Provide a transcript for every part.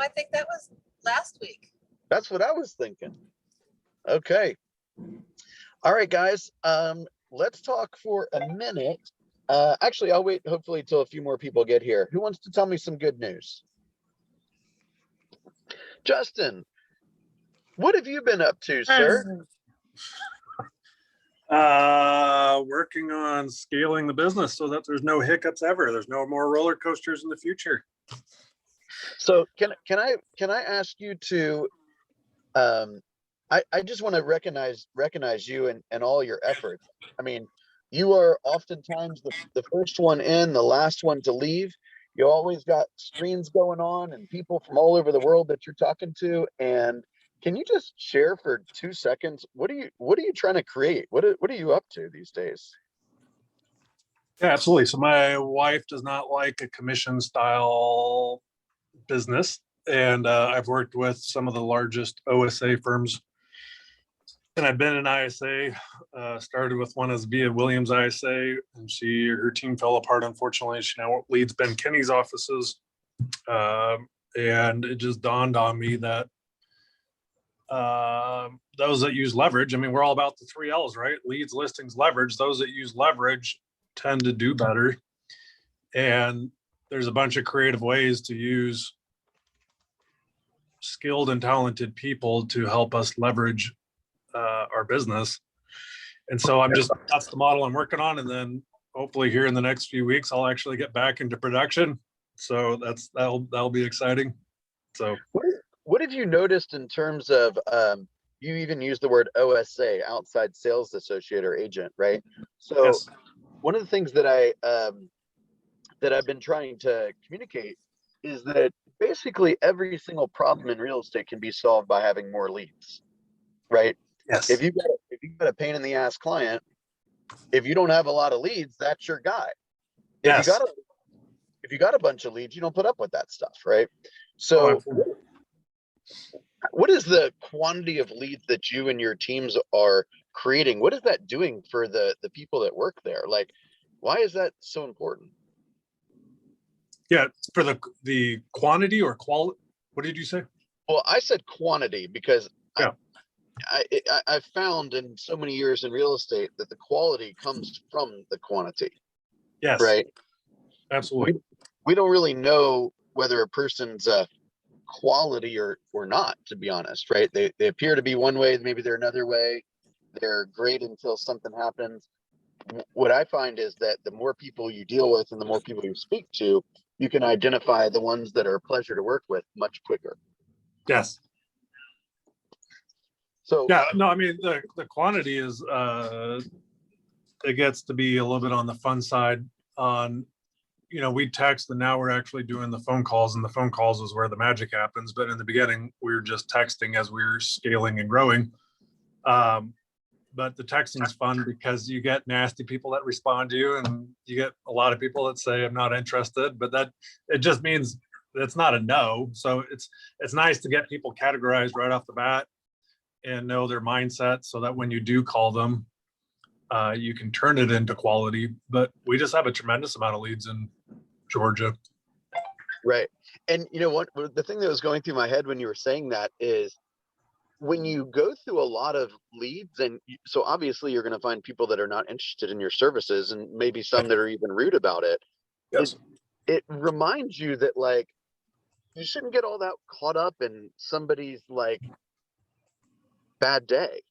I think that was last week. That's what I was thinking. Okay. All right, guys. Let's talk for a minute. Actually, I'll wait hopefully till a few more people get here. Who wants to tell me some good news? Justin, what have you been up to, sir? Working on scaling the business so that there's no hiccups ever. There's no more roller coasters in the future. So can I ask you to I just want to recognize you and all your efforts. I mean, you are oftentimes the first one in, the last one to leave. You always got screens going on and people from all over the world that you're talking to. And can you just share for 2 seconds, what are you trying to create? What are you up to these days? Yeah, absolutely. So my wife does not like a commission style business. And I've worked with some of the largest OSA firms. And I've been in ISA, started with one as via Williams ISA, and her team fell apart, unfortunately. She now leads Ben Kinney's offices. And it just dawned on me that those that use leverage, I mean, we're all about the 3 L's, right? Leads, listings, leverage. Those that use leverage tend to do better. And there's a bunch of creative ways to use skilled and talented people to help us leverage our business. And so that's the model I'm working on. And then hopefully here in the next few weeks, I'll actually get back into production. So that'll be exciting. So what have you noticed in terms of, you even use the word OSA, outside sales associate or agent, right? So yes. One of the things that I've been trying to communicate is that basically every single problem in real estate can be solved by having more leads, right? Yes. If you've got a pain in the ass client, if you don't have a lot of leads, that's your guy. Yes. If you got a bunch of leads, you don't put up with that stuff, right? So what is the quantity of leads that you and your teams are creating? What is that doing for the people that work there? Like, why is that so important? Yeah, for the quantity or quality. What did you say? Well, I said quantity because yeah. I've found in so many years in real estate that the quality comes from the quantity. Yes. Right. Absolutely. We don't really know whether a person's quality or not, to be honest, right? They appear to be one way, maybe they're another way. They're great until something happens. What I find is that the more people you deal with and the more people you speak to, you can identify the ones that are a pleasure to work with much quicker. Yes. So yeah, no, I mean the quantity is it gets to be a little bit on the fun side. On we text and now we're actually doing the phone calls, and the phone calls is where the magic happens. But in the beginning, we were just texting as we were scaling and growing. But the texting is fun because you get nasty people that respond to you, and you get a lot of people that say I'm not interested. But that it just means it's not a no. So it's nice to get people categorized right off the bat and know their mindset, so that when you do call them, you can turn it into quality. But we just have a tremendous amount of leads in Georgia. Right. And what the thing that was going through my head when you were saying that is, when you go through a lot of leads, and so obviously you're going to find people that are not interested in your services, and maybe some that are even rude about it. Yes. It reminds you that, like, you shouldn't get all that caught up in somebody's like bad day.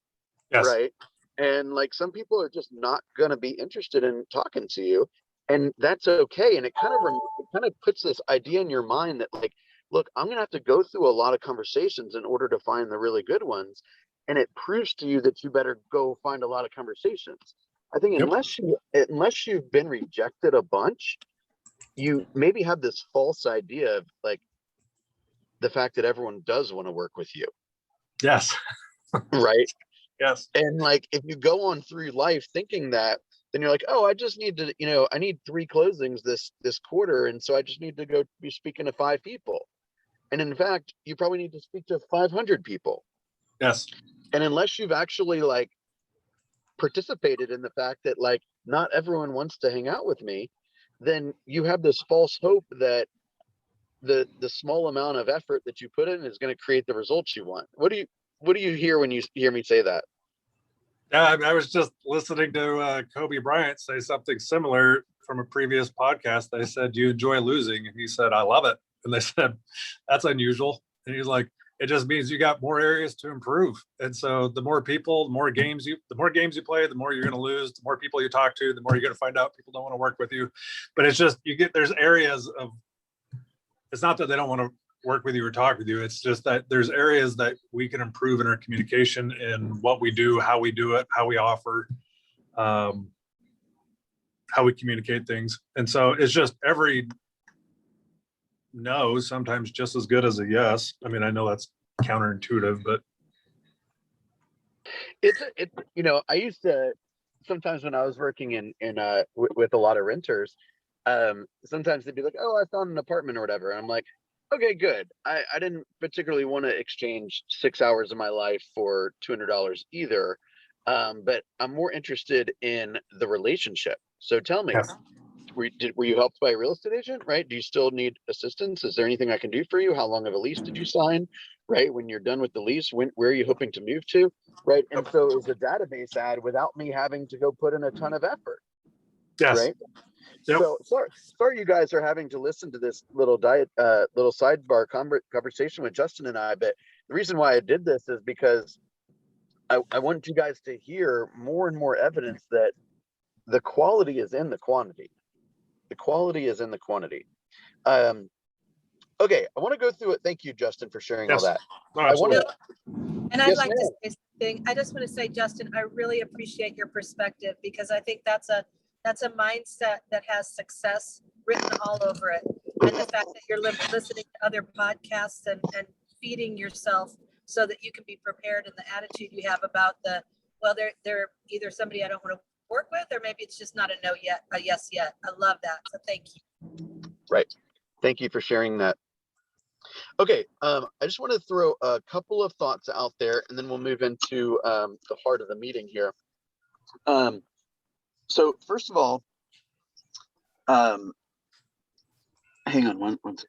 Yes. Right. And like, some people are just not going to be interested in talking to you, and that's okay. And it kind of puts this idea in your mind that, like, look, I'm going to have to go through a lot of conversations in order to find the really good ones. And it proves to you that you better go find a lot of conversations. I think unless you've been rejected a bunch, you maybe have this false idea of like the fact that everyone does want to work with you. Yes. Right. Yes. And like, if you go on through life thinking that, then you're like, oh, I just need to, I need 3 closings this quarter. And so I just need to go be speaking to 5 people. And in fact, you probably need to speak to 500 people. Yes. And unless you've actually like participated in the fact that like not everyone wants to hang out with me, then you have this false hope that the small amount of effort that you put in is going to create the results you want. What do you hear when you hear me say that? Yeah, I was just listening to Kobe Bryant say something similar from a previous podcast. They said, "Do you enjoy losing?" And he said, "I love it." And they said, "That's unusual." And he's like, "It just means you got more areas to improve." And so the more people, the more games you play, the more you're going to lose. The more people you talk to, the more you're going to find out people don't want to work with you. But it's just there's areas of. It's not that they don't want to work with you or talk with you. It's just that there's areas that we can improve in our communication and what we do, how we do it, how we offer, how we communicate things. And so it's just every no sometimes just as good as a yes. I mean, I know that's counterintuitive, but It's I used to, sometimes when I was working with a lot of renters, sometimes they'd be like, "Oh, I found an apartment or whatever," and I'm like, "Okay, good. I didn't particularly want to exchange 6 hours of my life for $200 either, but I'm more interested in the relationship. So tell me, yes. were you helped by a real estate agent, right? Do you still need assistance? Is there anything I can do for you? How long of a lease did you sign, right? When you're done with the lease, where are you hoping to move to, right?" And so it was a database ad without me having to go put in a ton of effort, Yes. right? Yep. So sorry you guys are having to listen to this little little sidebar conversation with Justin and I, but the reason why I did this is because I want you guys to hear more and more evidence that the quality is in the quantity. The quality is in the quantity. Okay, I want to go through it. Thank you, Justin, for sharing all Yes. that. No, I want absolutely. to. And I'd Yes, like to ma'am. say something. I just want to say, Justin, I really appreciate your perspective, because I think that's a mindset that has success written all over it. And the fact that you're listening to other podcasts and feeding yourself so that you can be prepared, and the attitude you have about they're either somebody I don't want to work with, or maybe it's just not a yes yet. I love that. So thank you. Right. Thank you for sharing that. Okay, I just want to throw a couple of thoughts out there, and then we'll move into the heart of the meeting here. So first of all, hang on one second.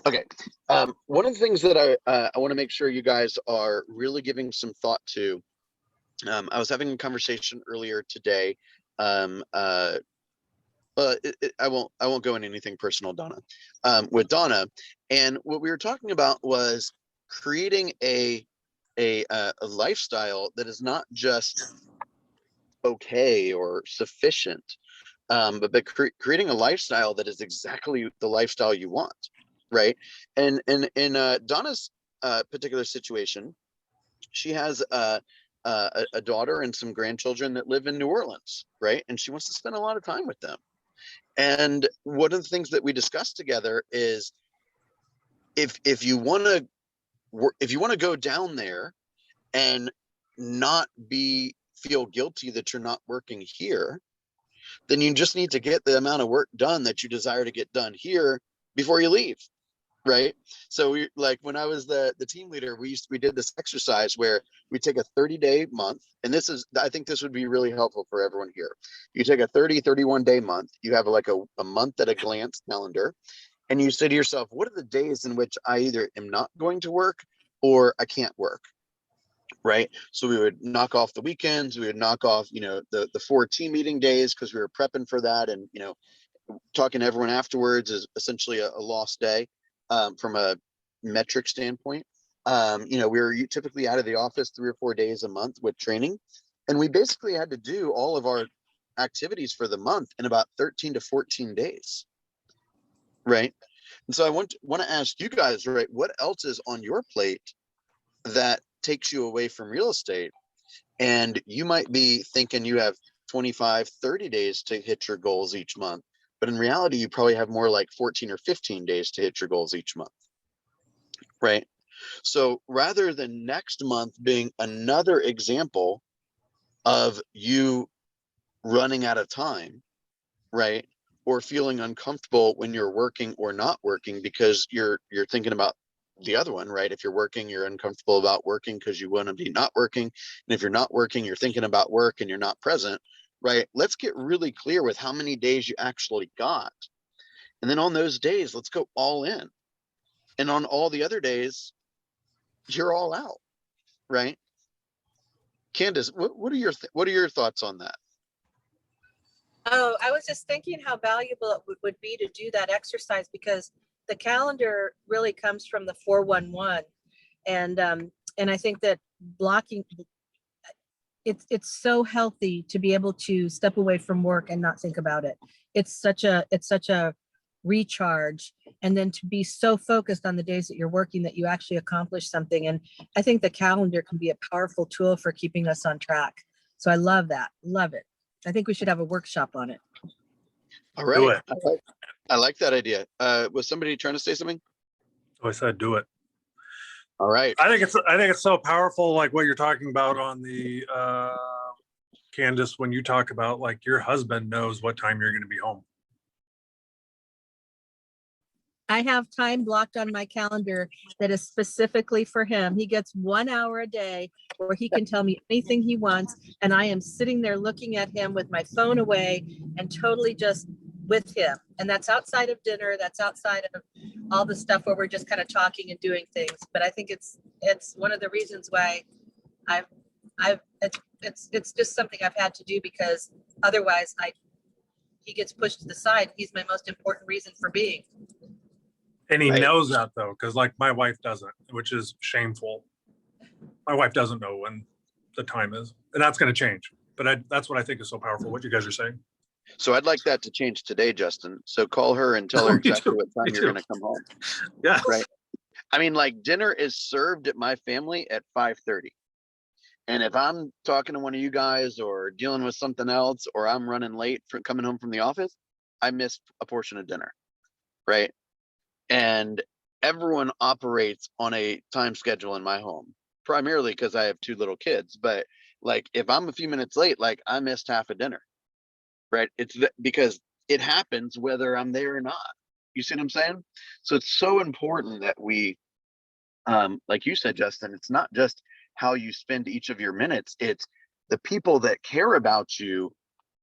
Okay, one of the things that I want to make sure you guys are really giving some thought to. I was having a conversation earlier today. I won't go into anything personal, Donna, with Donna, and what we were talking about was creating a lifestyle that is not just okay or sufficient, but creating a lifestyle that is exactly the lifestyle you want, right? And in Donna's particular situation, she has a daughter and some grandchildren that live in New Orleans, right? And she wants to spend a lot of time with them. And one of the things that we discussed together is if you want to go down there and not feel guilty that you're not working here, then you just need to get the amount of work done that you desire to get done here before you leave, right? So we, like when I was the team leader, we did this exercise where we take a 30-day month, and I think this would be really helpful for everyone here. You take a 31-day month, you have like a month at a glance calendar, and you say to yourself, what are the days in which I either am not going to work or I can't work, right? So we would knock off the weekends, we would knock off, the 4 team meeting days, because we were prepping for that, and talking to everyone afterwards is essentially a lost day, from a metric standpoint. We were typically out of the office 3 or 4 days a month with training, and we basically had to do all of our activities for the month in about 13 to 14 days, right? And so I want to ask you guys, right, what else is on your plate that takes you away from real estate? And you might be thinking you have 25, 30 days to hit your goals each month, but in reality, you probably have more like 14 or 15 days to hit your goals each month, right? So rather than next month being another example of you running out of time, right, or feeling uncomfortable when you're working or not working because you're thinking about the other one, right? If you're working, you're uncomfortable about working because you want to be not working. And if you're not working, you're thinking about work and you're not present, right? Let's get really clear with how many days you actually got And then on those days, let's go all in. And on all the other days, you're all out, right? Candace, what are your thoughts on that? Oh, I was just thinking how valuable it would be to do that exercise, because the calendar really comes from the 411. And I think that blocking, it's so healthy to be able to step away from work and not think about it. It's such a recharge, and then to be so focused on the days that you're working that you actually accomplish something. And I think the calendar can be a powerful tool for keeping us on track. So I love that. Love it. I think we should have a workshop on it. All Do right. it. I like that idea. Was somebody trying to say something? I said, do it. All right. I think it's so powerful, like what you're talking about on the Candace, when you talk about like your husband knows what time you're going to be home. I have time blocked on my calendar that is specifically for him. He gets 1 hour a day where he can tell me anything he wants. And I am sitting there looking at him with my phone away and totally just with him. And that's outside of dinner. That's outside of all the stuff where we're just kind of talking and doing things. But I think it's one of the reasons why it's just something I've had to do, because otherwise he gets pushed to the side. He's my most important reason for being. And he Right. knows that though, because like my wife doesn't, which is shameful. My wife doesn't know when the time is, and that's going to change. But that's what I think is so powerful, what you guys are saying. So I'd like that to change today, Justin. So call her and tell her Me exactly too. what time Me you're too. going to come home. Yeah. Right. I mean, like, dinner is served at my family at 5:30. And if I'm talking to one of you guys or dealing with something else, or I'm running late from coming home from the office, I missed a portion of dinner. Right. And everyone operates on a time schedule in my home, primarily because I have 2 little kids. But like, if I'm a few minutes late, like I missed half a dinner, right? Because it happens whether I'm there or not. You see what I'm saying? So it's so important that we, like you said, Justin, it's not just how you spend each of your minutes. It's the people that care about you.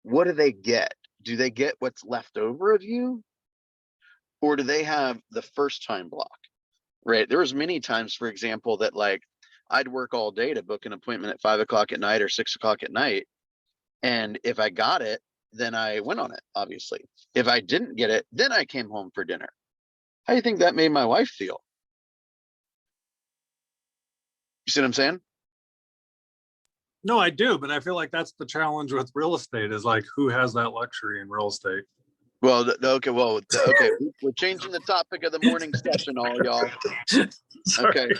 What do they get? Do they get what's left over of you? Or do they have the first time block, right? There was many times, for example, that like I'd work all day to book an appointment at 5 o'clock at night or 6 o'clock at night. And if I got it, then I went on it, obviously. If I didn't get it, then I came home for dinner. How do you think that made my wife feel? You see what I'm saying? No, I do, but I feel like that's the challenge with real estate, is like, who has that luxury in real estate? Well, okay, we're changing the topic of the morning session, all y'all. Okay,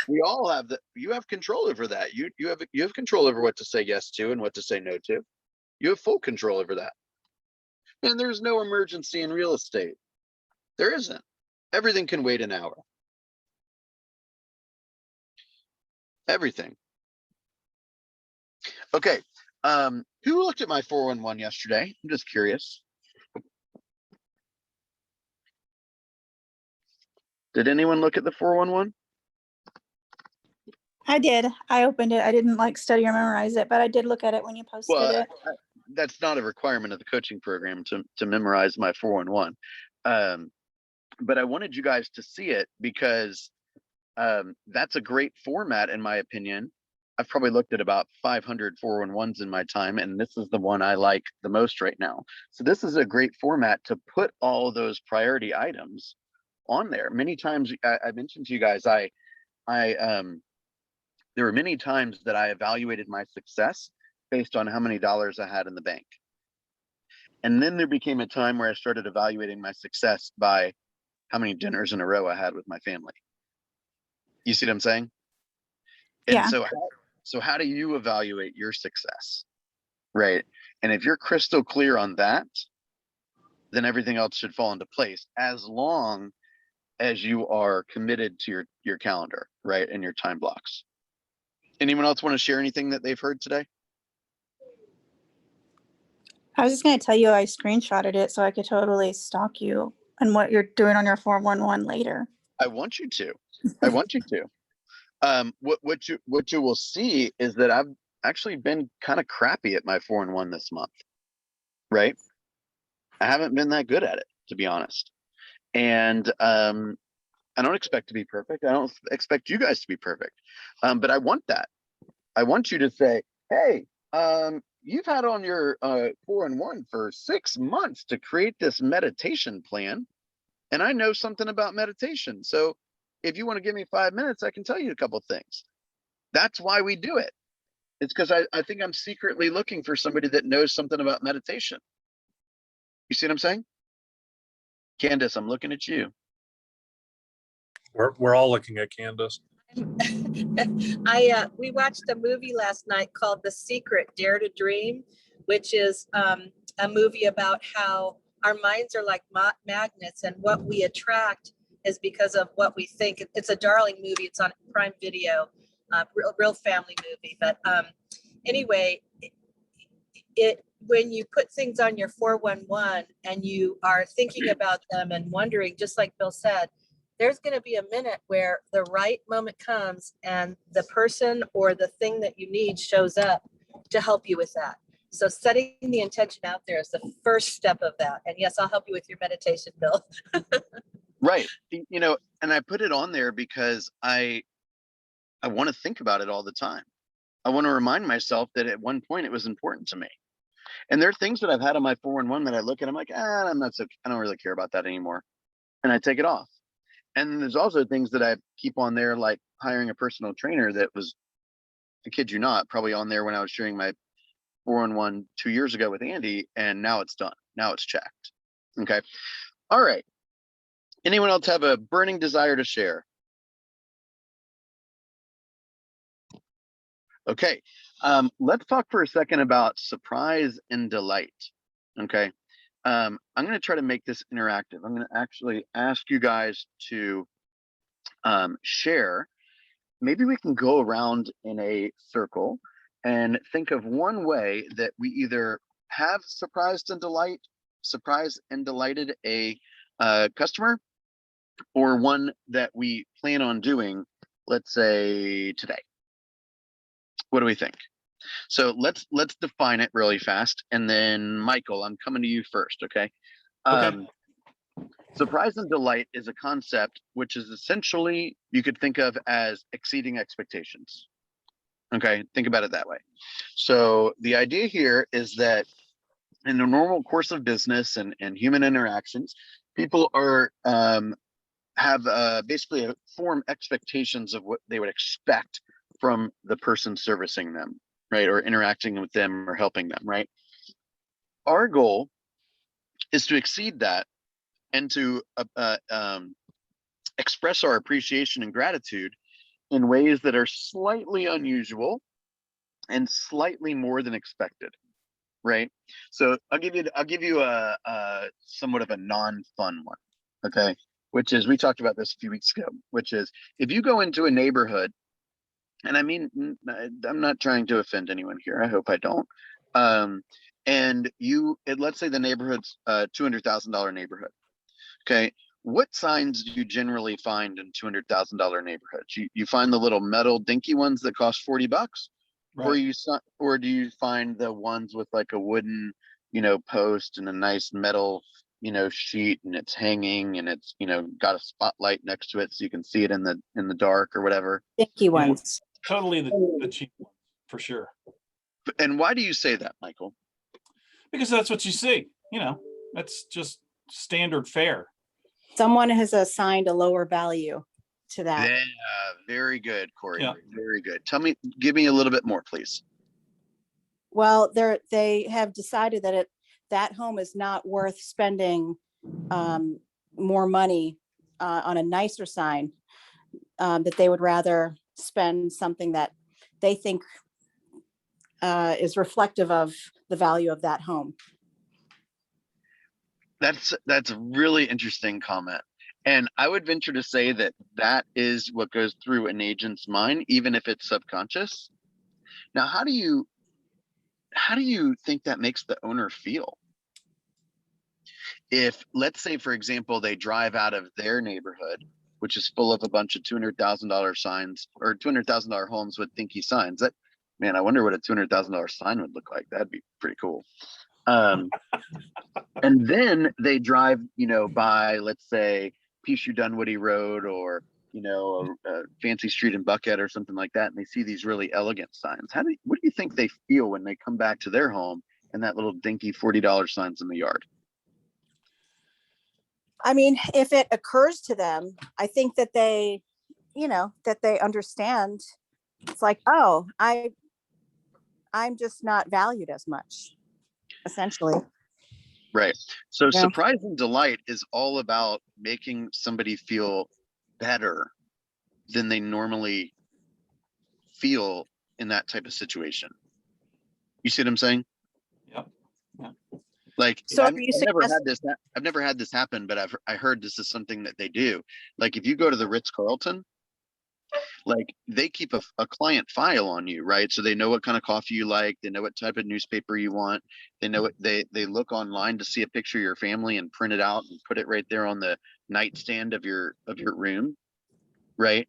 we all have you have control over that. You have control over what to say yes to and what to say no to. You have full control over that. And there's no emergency in real estate. There isn't. Everything can wait an hour. Everything. Okay. Who looked at my 411 yesterday? I'm just curious. Did anyone look at the 411? I did. I opened it. I didn't like study or memorize it, but I did look at it when you posted Well, it. that's not a requirement of the coaching program to memorize my 411. But I wanted you guys to see it because that's a great format, in my opinion. I've probably looked at about 500 411s in my time, and this is the one I like the most right now. So this is a great format to put all those priority items on there. Many times I mentioned to you guys, there were many times that I evaluated my success based on how many dollars I had in the bank. And then there became a time where I started evaluating my success by how many dinners in a row I had with my family. You see what I'm saying? And Yeah. so how do you evaluate your success? Right. And if you're crystal clear on that, then everything else should fall into place, as long as you are committed to your calendar, right? And your time blocks. Anyone else want to share anything that they've heard today? I was just going to tell you I screenshotted it so I could totally stalk you and what you're doing on your 411 later. I want you to. I want you to. What you will see is that I've actually been kind of crappy at my 4-1 this month, right? I haven't been that good at it, to be honest. And I don't expect to be perfect. I don't expect you guys to be perfect. But I want that. I want you to say, hey, you've had on your 4-in-1 for 6 months to create this meditation plan. And I know something about meditation. So if you want to give me 5 minutes, I can tell you a couple of things. That's why we do it. It's because I think I'm secretly looking for somebody that knows something about meditation. You see what I'm saying? Candace, I'm looking at you. We're all looking at Candace. We watched a movie last night called The Secret, Dare to Dream, which is a movie about how our minds are like magnets, and what we attract is because of what we think. It's a darling movie. It's on Prime Video, real family movie. But anyway, when you put things on your 411 and you are thinking about them and wondering, just like Bill said, there's going to be a minute where the right moment comes and the person or the thing that you need shows up to help you with that. So setting the intention out there is the first step of that. And yes, I'll help you with your meditation, Bill. Right. You know, and I put it on there because I want to think about it all the time. I want to remind myself that at one point it was important to me. And there are things that I've had on my 4-in-1 that I look at, I'm like, I don't really care about that anymore. And I take it off. And there's also things that I keep on there, like hiring a personal trainer that was, I kid you not, probably on there when I was sharing my 4-in-1 2 years ago with Andy, and now it's done. Now it's checked. Okay. All right. Anyone else have a burning desire to share? Okay. Let's talk for a second about surprise and delight. Okay. I'm going to try to make this interactive. I'm going to actually ask you guys to share. Maybe we can go around in a circle and think of one way that we either have surprised and delighted a customer, or one that we plan on doing, let's say today. What do we think? So let's define it really fast, and then Michael, I'm coming to you first. Okay. Okay. Surprise and delight is a concept which is essentially, you could think of as exceeding expectations. Okay, think about it that way. So the idea here is that in the normal course of business and human interactions, people are have basically form expectations of what they would expect from the person servicing them, right, or interacting with them or helping them, right? Our goal is to exceed that and to express our appreciation and gratitude in ways that are slightly unusual and slightly more than expected, right? So I'll give you a somewhat of a non-fun one, okay? Which is, we talked about this a few weeks ago, which is, if you go into a neighborhood, and I mean, I'm not trying to offend anyone here, I hope I don't, and let's say the neighborhood's a $200,000 neighborhood, okay? What signs do you generally find in $200,000 neighborhoods? You find the little metal dinky ones that cost $40, Right. or do you find the ones with like a wooden, post and a nice metal, sheet, and it's hanging, and it's, got a spotlight next to it so you can see it in the dark or whatever? Sticky Yeah. ones. Totally the cheap one, for sure. And why do you say that, Michael? Because that's what you see. That's just standard fare. Someone has assigned a lower value to that. Yeah, very good, Corey. Yeah. Very good. Give me a little bit more, please. Well, they have decided that that home is not worth spending more money on a nicer sign, that they would rather spend something that they think is reflective of the value of that home. That's a really interesting comment. And I would venture to say that is what goes through an agent's mind, even if it's subconscious. Now, how do you think that makes the owner feel? If, let's say, for example, they drive out of their neighborhood, which is full of a bunch of $200,000 signs, or $200,000 homes with dinky signs. I wonder what a $200,000 sign would look like. That'd be pretty cool. And then they drive, by, let's say, Peachtree Dunwoody Road, or, a fancy street in Buckhead or something like that. And they see these really elegant signs. What do you think they feel when they come back to their home and that little dinky $40 signs in the yard? I mean, if it occurs to them, I think that they, that they understand. It's like, oh, I'm just not valued as much, essentially. Right. So Yeah. surprise and delight is all about making somebody feel better than they normally feel in that type of situation. You see what I'm saying? Yep. Like, So I've are you never had suggesting- this. I've never had this happen, but I heard this is something that they do. Like, if you go to the Ritz-Carlton, like, they keep a client file on you, right? So they know what kind of coffee you like. They know what type of newspaper you want. They know what they look online to see a picture of your family and print it out and put it right there on the nightstand of your room, right?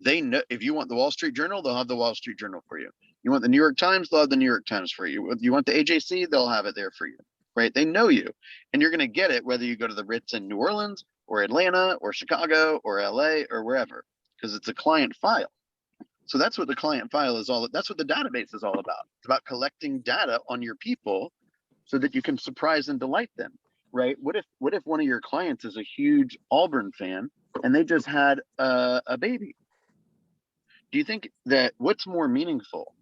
They know if you want the Wall Street Journal, they'll have the Wall Street Journal for you. You want the New York Times, they'll have the New York Times for you. If you want the AJC, they'll have it there for you, right? They know you, and you're going to get it whether you go to the Ritz in New Orleans or Atlanta or Chicago or LA or wherever, because it's a client file. So that's what the client file is all. That's what the database is all about. It's about collecting data on your people so that you can surprise and delight them, right? What if one of your clients is a huge Auburn fan and they just had a baby? Do you think that what's more meaningful,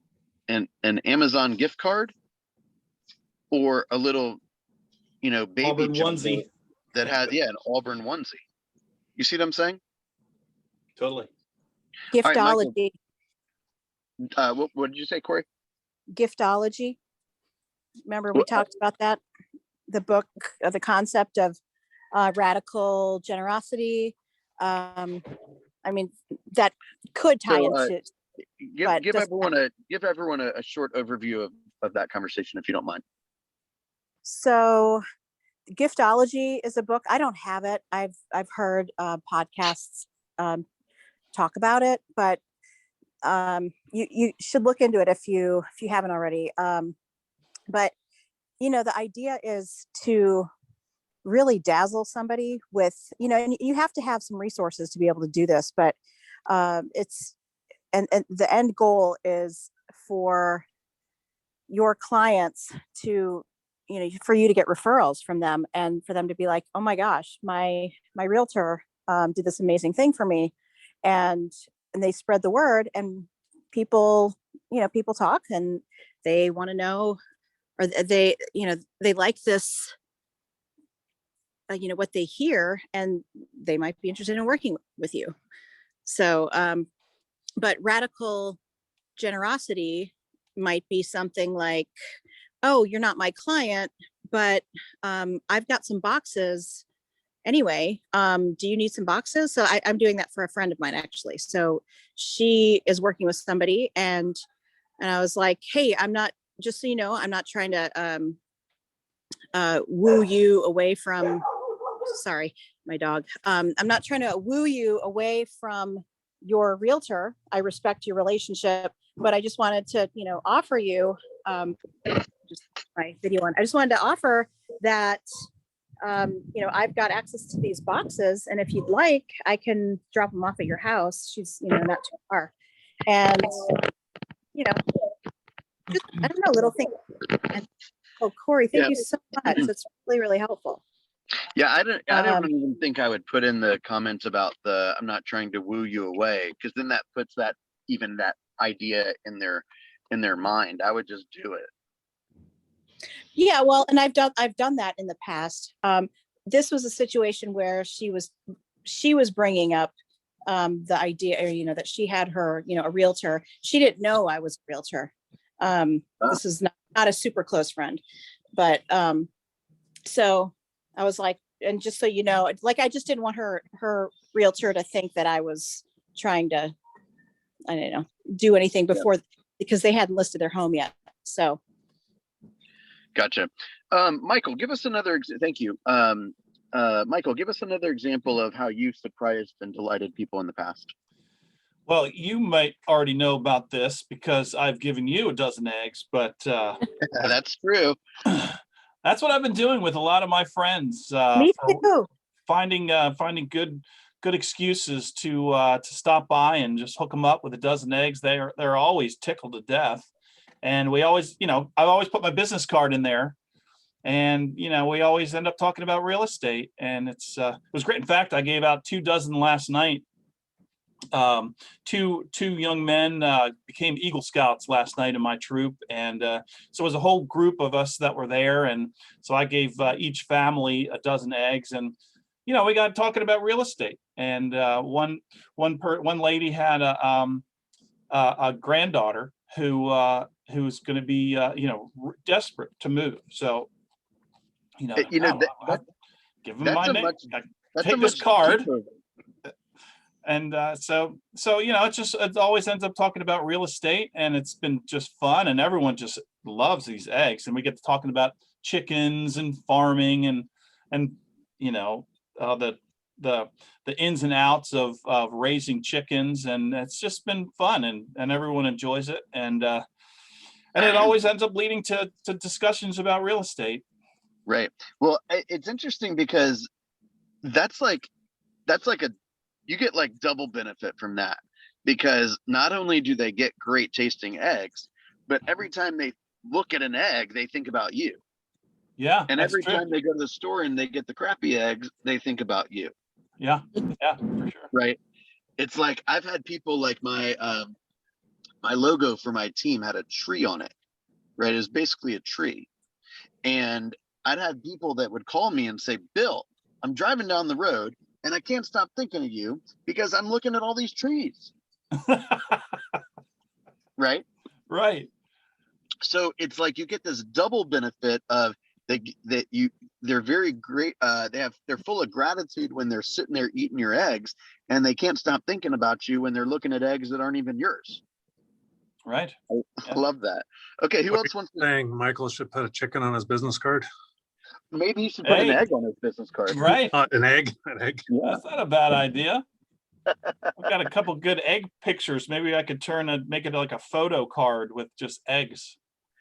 an Amazon gift card or a little, baby Auburn jumper onesie. that has, an Auburn onesie? You see what I'm saying? Totally. All right, Michael. Giftology. What did you say, Corey? Giftology. Remember we talked about that? The book, the concept of radical generosity. I mean, that could tie into. but Give doesn't everyone a short overview of that conversation, if you don't mind. So, Giftology is a book. I don't have it. I've heard podcasts talk about it, but you should look into it if you haven't already. But the idea is to really dazzle somebody with, and you have to have some resources to be able to do this, but it's and the end goal is for your clients to, for you to get referrals from them and for them to be like, oh my gosh, my realtor did this amazing thing for me, and they spread the word, and people talk and they want to know, or they like this, what they hear, and they might be interested in working with you. So, but radical generosity might be something like, oh, you're not my client, but I've got some boxes anyway. Do you need some boxes? So I'm doing that for a friend of mine, actually. So she is working with somebody, and I was like, hey, I'm not, just so you know, I'm not trying to woo you away from, sorry, my dog. I'm not trying to woo you away from your realtor. I respect your relationship, but I just wanted to, offer you, just my video on. I just wanted to offer that, I've got access to these boxes, and if you'd like, I can drop them off at your house. She's, not too far. And, just, I don't know, little thing. And, oh, Corey, thank you so much. That's really, really helpful. Yeah, I don't even think I would put in the comments about I'm not trying to woo you away, because then that puts that idea in their mind. I would just do it. Yeah, well, and I've done that in the past. This was a situation where she was bringing up the idea, or, that she had her, a realtor. She didn't know I was a realtor. This is not a super close friend, but so I was like, and just so you know, like, I just didn't want her realtor to think that I was trying to, I don't know, do anything before, because they hadn't listed their home yet. So. Gotcha. Michael, give us another, thank you. Michael, give us another example of how you surprised and delighted people in the past. Well, you might already know about this because I've given you a dozen eggs, but That's true. That's what I've been doing with a lot of my friends. Me For too. finding good excuses to stop by and just hook them up with a dozen eggs. They're always tickled to death, and we always, I've always put my business card in there, and we always end up talking about real estate, and it was great. In fact, I gave out 2 dozen last night. Two young men became Eagle Scouts last night in my troop, and so it was a whole group of us that were there, and so I gave each family a dozen eggs, and we got talking about real estate, and one lady had a granddaughter who's going to be desperate to move, so give them my name, take this card. And so it always ends up talking about real estate, and it's been just fun, and everyone just loves these eggs, and we get to talking about chickens and farming and the ins and outs of raising chickens, and it's just been fun, and everyone enjoys it, and it always ends up leading to discussions about real estate. Right. Well, it's interesting because that's like you get like double benefit from that, because not only do they get great tasting eggs, but every time they look at an egg, they think about you. Yeah. And every time they go to the store and they get the crappy eggs, they think about you. Yeah. Yeah, for sure. Right. It's like I've had people like my logo for my team had a tree on it. Right. It was basically a tree. And I'd have people that would call me and say, Bill, I'm driving down the road and I can't stop thinking of you because I'm looking at all these trees. Right. Right. So it's like you get this double benefit of they're very great. They're full of gratitude when they're sitting there eating your eggs, and they can't stop thinking about you when they're looking at eggs that aren't even yours. Right. I love that. Okay. Who else wants to? Saying Michael should put a chicken on his business card? Maybe he should put an egg on his business card. Right. An egg. Yeah. That's not a bad idea. I've got a couple good egg pictures. Maybe I could make it like a photo card with just eggs.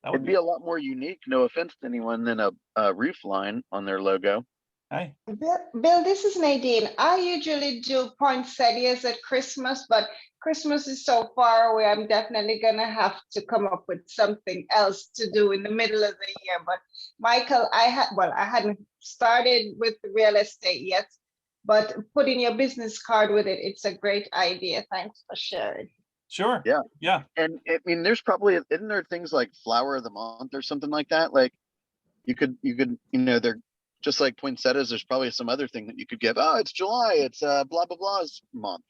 It'd be a lot more unique, no offense to anyone, than a roof line on their logo. Hey. Bill, this is Nadine. I usually do poinsettias at Christmas, but Christmas is so far away. I'm definitely going to have to come up with something else to do in the middle of the year. But Michael, I hadn't started with the real estate yet, but putting your business card with it, it's a great idea. Thanks for sharing. Sure. Yeah. Yeah. And I mean, there's probably, isn't there things like flower of the month or something like that? Like you could, they're just like poinsettias. There's probably some other thing that you could give. Oh, it's July. It's blah, blah, blah's month.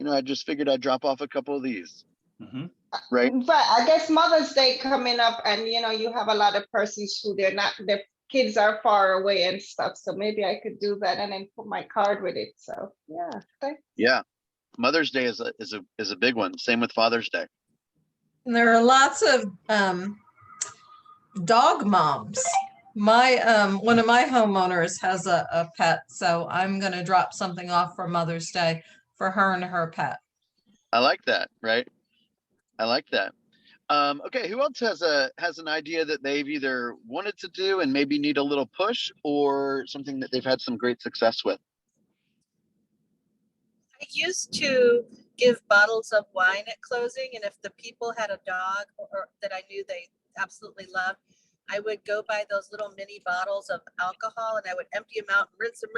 I just figured I'd drop off a couple of these. Mm-hmm. Right. But I guess Mother's Day coming up, and you have a lot of persons who their kids are far away and stuff. So maybe I could do that and then put my card with it. So yeah. Thanks. Yeah. Mother's Day is a big one. Same with Father's Day. And there are lots of dog moms. One of my homeowners has a pet, so I'm going to drop something off for Mother's Day for her and her pet. I like that. Right. I like that. Okay. Who else has an idea that they've either wanted to do and maybe need a little push, or something that they've had some great success with? I used to give bottles of wine at closing, and if the people had a dog or that I knew they absolutely loved, I would go buy those little mini bottles of alcohol and I would empty them out, rinse them,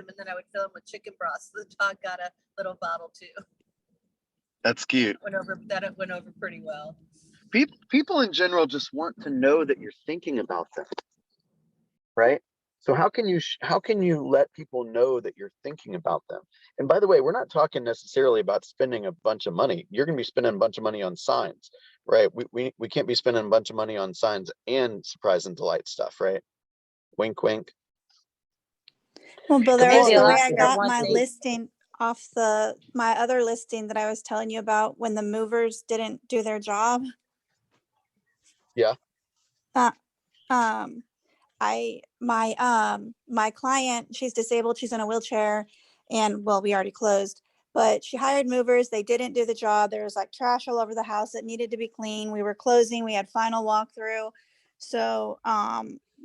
and then I would fill them with chicken broth. So the dog got a little bottle too. That's cute. It went over pretty well. People in general just want to know that you're thinking about them, right? So how can you let people know that you're thinking about them? And by the way, we're not talking necessarily about spending a bunch of money. You're going to be spending a bunch of money on signs, right? We can't be spending a bunch of money on signs and surprise and delight stuff, right? Wink, wink. Well, Bill, there was Maybe the I'll way ask I you got one my thing. listing off my other listing that I was telling you about when the movers didn't do their job. Yeah. My client, she's disabled, she's in a wheelchair, and we already closed, but she hired movers. They didn't do the job. There was like trash all over the house that needed to be clean. We were closing. We had final walkthrough. So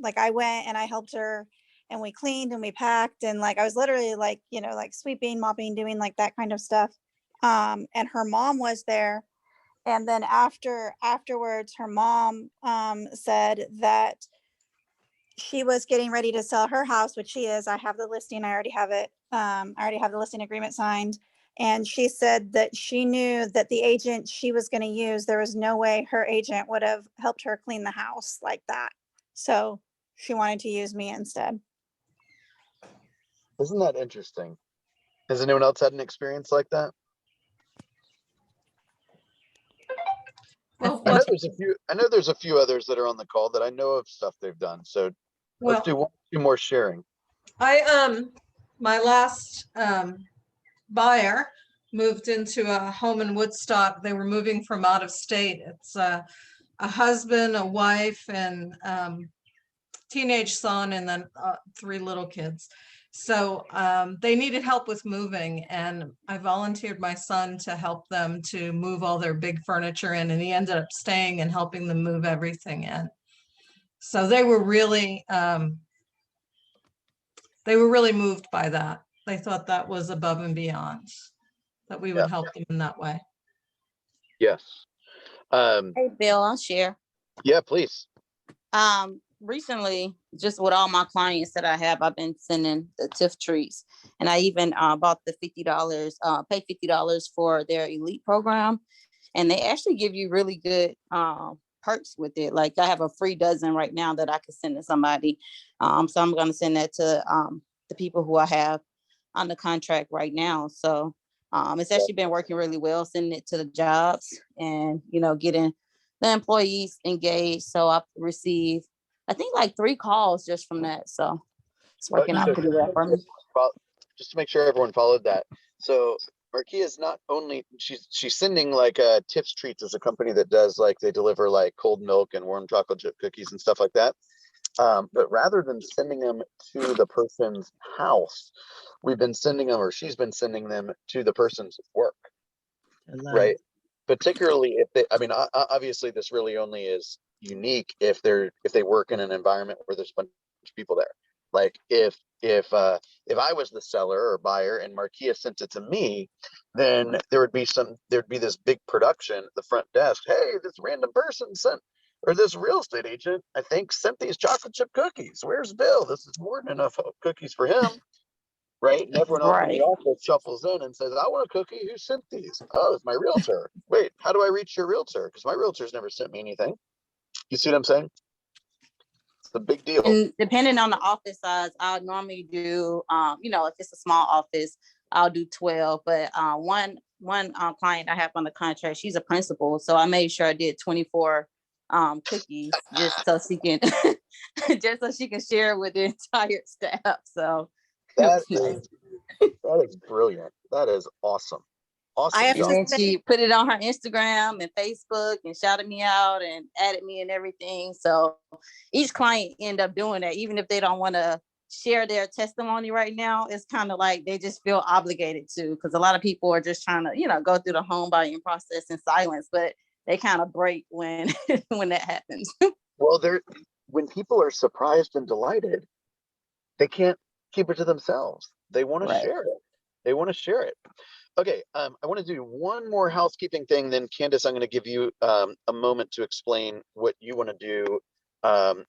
Like I went and I helped her and we cleaned and we packed and like I was literally like, like sweeping, mopping, doing like that kind of stuff. And her mom was there. And then afterwards, her mom said that she was getting ready to sell her house, which she is. I have the listing. I already have it. I already have the listing agreement signed. And she said that she knew that the agent she was going to use, there was no way her agent would have helped her clean the house like that. So she wanted to use me instead. Isn't that interesting? Has anyone else had an experience like that? Well, I know what, there's a few others that are on the call that I know of stuff they've done. So let's do well, two more sharing. my last buyer moved into a home in Woodstock. They were moving from out of state. It's a husband, a wife, and teenage son, and then 3 little kids. So they needed help with moving, and I volunteered my son to help them to move all their big furniture in, and he ended up staying and helping them move everything in. So they were really moved by that. They thought that was above and beyond, that we would Yeah. help them in that way. Yes. Hey, Bill, I'll share. Yeah, please. Recently, just with all my clients that I have, I've been sending the TIF treats, and I even bought the $50, paid $50 for their elite program, and they actually give you really good perks with it. Like I have a free dozen right now that I could send to somebody, so I'm going to send that to the people who I have on the contract right now. So it's actually been working really well, sending it to the jobs and getting the employees engaged. So I've received, I think, like 3 calls just from that. So it's working out pretty well for me. Just to make sure everyone followed that. So Marquia is not only, she's sending like Tips Treats as a company that does like, they deliver like cold milk and warm chocolate chip cookies and stuff like that. But rather than sending them to the person's house, we've been sending them, or she's been sending them to the person's work. Right. Particularly if they, I mean, obviously this really only is unique if they work in an environment where there's a bunch of people there. Like if I was the seller or buyer and Marquia sent it to me, then there'd be this big production at the front desk. Hey, this random person sent, or this real estate agent, I think, sent these chocolate chip cookies. Where's Bill? This is more than enough cookies for him. Right? And everyone else in the Right. office shuffles in and says, I want a cookie. Who sent these? Oh, it's my realtor. Wait, how do I reach your realtor? Because my realtor's never sent me anything. You see what I'm saying? It's a big deal. And depending on the office size, I'll normally do, if it's a small office, I'll do 12. But one client I have on the contract, she's a principal. So I made sure I did 24 cookies just so she can share with the entire staff. So That is brilliant. That is awesome. Awesome. I have and to then say, she put it on her Instagram and Facebook and shouted me out and added me and everything. So each client end up doing that, even if they don't want to share their testimony right now. It's kind of like they just feel obligated to, because a lot of people are just trying to, go through the home buying process in silence, but they kind of break when when that happens. Well, when people are surprised and delighted, they can't keep it to themselves. They want to Right. share it. They want to share it. Okay, I want to do one more housekeeping thing. Then, Candace, I'm going to give you a moment to explain what you want to do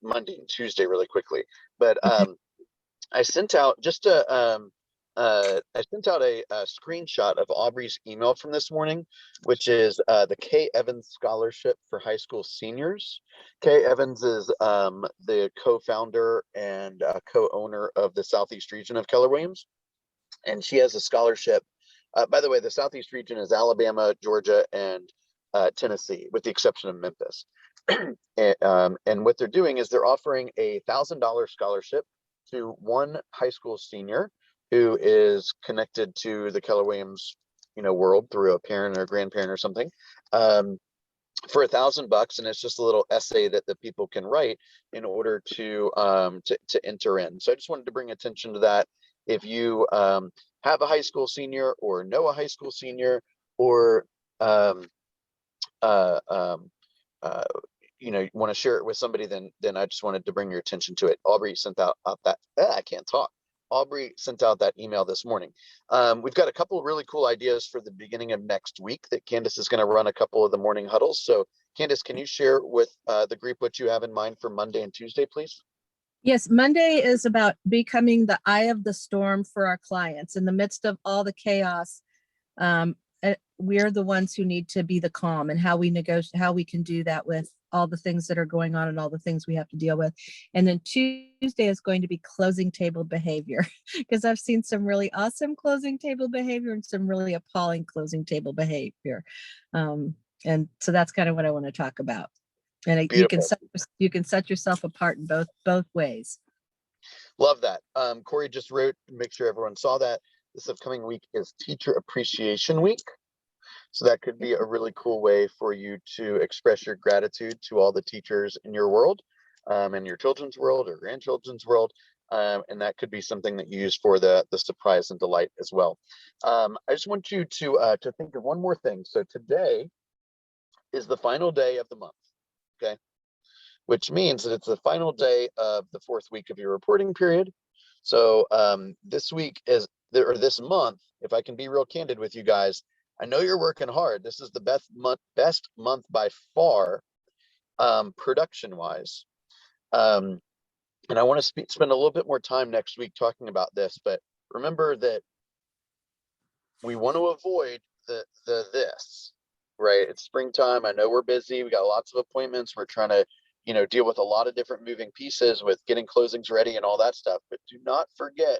Monday and Tuesday really quickly. But I sent out a screenshot of Aubrey's email from this morning, which is the Kay Evans Scholarship for High School Seniors. Kay Evans is the co-founder and co-owner of the Southeast region of Keller Williams, and she has a scholarship. By the way, the Southeast region is Alabama, Georgia, and Tennessee, with the exception of Memphis. And what they're doing is they're offering a $1,000 scholarship to one high school senior who is connected to the Keller Williams, world through a parent or a grandparent or something, for $1,000, and it's just a little essay that the people can write in order to enter in. So I just wanted to bring attention to that. If you have a high school senior or know a high school senior, or want to share it with somebody, then I just wanted to bring your attention to it. Aubrey sent out that I can't talk. Aubrey sent out that email this morning. We've got a couple of really cool ideas for the beginning of next week that Candace is going to run a couple of the morning huddles. So Candace, can you share with the group what you have in mind for Monday and Tuesday, please? Yes, Monday is about becoming the eye of the storm for our clients in the midst of all the chaos. We're the ones who need to be the calm, and how we negotiate, how we can do that with all the things that are going on and all the things we have to deal with. And then Tuesday is going to be closing table behavior, because I've seen some really awesome closing table behavior and some really appalling closing table behavior. And so that's kind of what I want to talk about. And you can set yourself apart in both ways. Love that. Corey just wrote, make sure everyone saw that. This upcoming week is Teacher Appreciation Week. So that could be a really cool way for you to express your gratitude to all the teachers in your world, in your children's world or grandchildren's world. And that could be something that you use for the surprise and delight as well. I just want you to think of one more thing. So today is the final day of the month, okay? Which means that it's the final day of the 4th week of your reporting period. So this week is there, or this month, if I can be real candid with you guys, I know you're working hard. This is the best month by far, production wise. And I want to spend a little bit more time next week talking about this, but remember that we want to avoid this, right? It's springtime. I know we're busy. We got lots of appointments. We're trying to, deal with a lot of different moving pieces with getting closings ready and all that stuff, but do not forget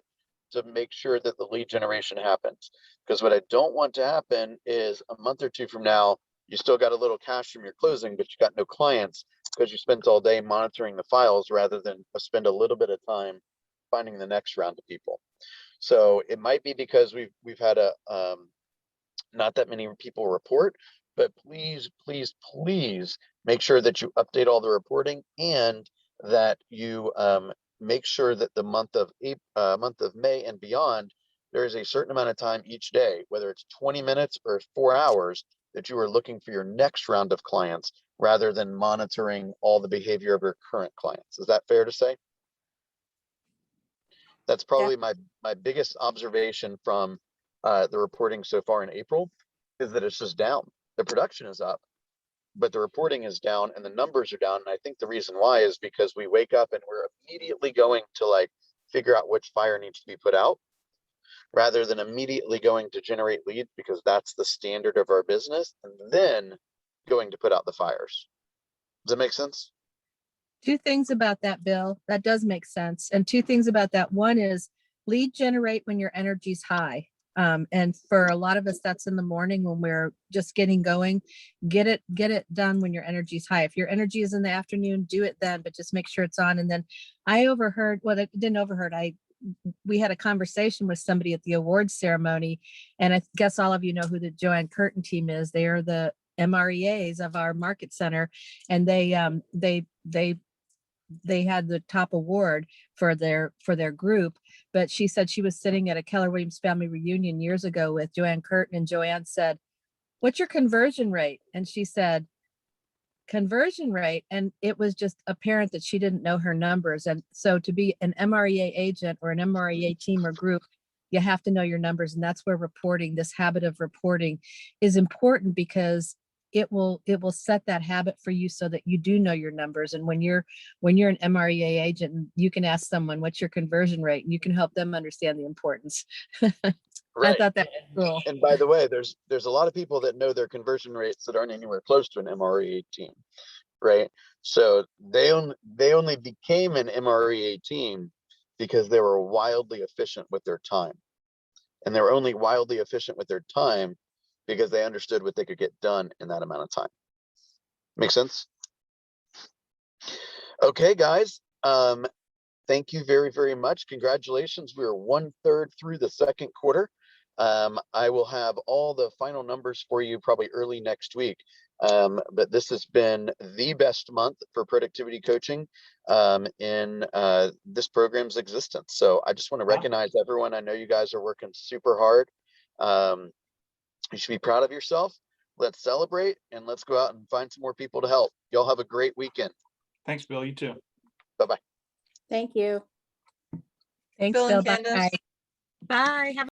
to make sure that the lead generation happens. Because what I don't want to happen is a month or two from now, you still got a little cash from your closing, but you got no clients because you spent all day monitoring the files rather than spend a little bit of time finding the next round of people. So it might be because we've had not that many people report, but please make sure that you update all the reporting and that you make sure that the month of May and beyond, there is a certain amount of time each day, whether it's 20 minutes or 4 hours, that you are looking for your next round of clients rather than monitoring all the behavior of your current clients. Is that fair to say? That's probably my biggest observation from the reporting so far in April, is that it's just down. The production is up, but the reporting is down and the numbers are down. And I think the reason why is because we wake up and we're immediately going to figure out which fire needs to be put out, rather than immediately going to generate leads, because that's the standard of our business, and then going to put out the fires. Does that make sense? Two things about that, Bill. That does make sense. And two things about that. One is lead generate when your energy's high. And for a lot of us, that's in the morning when we're just getting going. Get it done when your energy's high. If your energy is in the afternoon, do it then, but just make sure it's on. And then I overheard, well, I didn't overheard. We had a conversation with somebody at the awards ceremony, and I guess all of you know who the Joanne Curtin team is. They are the MREAs of our market center, and they had the top award for their group. But she said she was sitting at a Keller Williams family reunion years ago with Joanne Curtin, and Joanne said, "What's your conversion rate?" And she said, "Conversion rate." And it was just apparent that she didn't know her numbers. And so to be an MREA agent or an MREA team or group, you have to know your numbers. And that's where reporting, this habit of reporting, is important, because it will set that habit for you so that you do know your numbers. And when you're an MREA agent, you can ask someone, "What's your conversion rate?" And you can help them understand the importance. Right. I thought that was cool. And by the way, there's a lot of people that know their conversion rates that aren't anywhere close to an MREA team, right? So they only became an MREA team because they were wildly efficient with their time. And they were only wildly efficient with their time because they understood what they could get done in that amount of time. Make sense? Okay, guys. Thank you very, very much. Congratulations. We are 1/3 through the second quarter. I will have all the final numbers for you probably early next week. But this has been the best month for productivity coaching in this program's existence. So I just want to recognize everyone. I know you guys are working super hard. You should be proud of yourself. let's celebrate and let's go out and find some more people to help. Y'all have a great weekend. Thanks, Bill. You too. Bye-bye. Thank you. Thanks, Bill Bill. and Candace. Bye. Bye. Have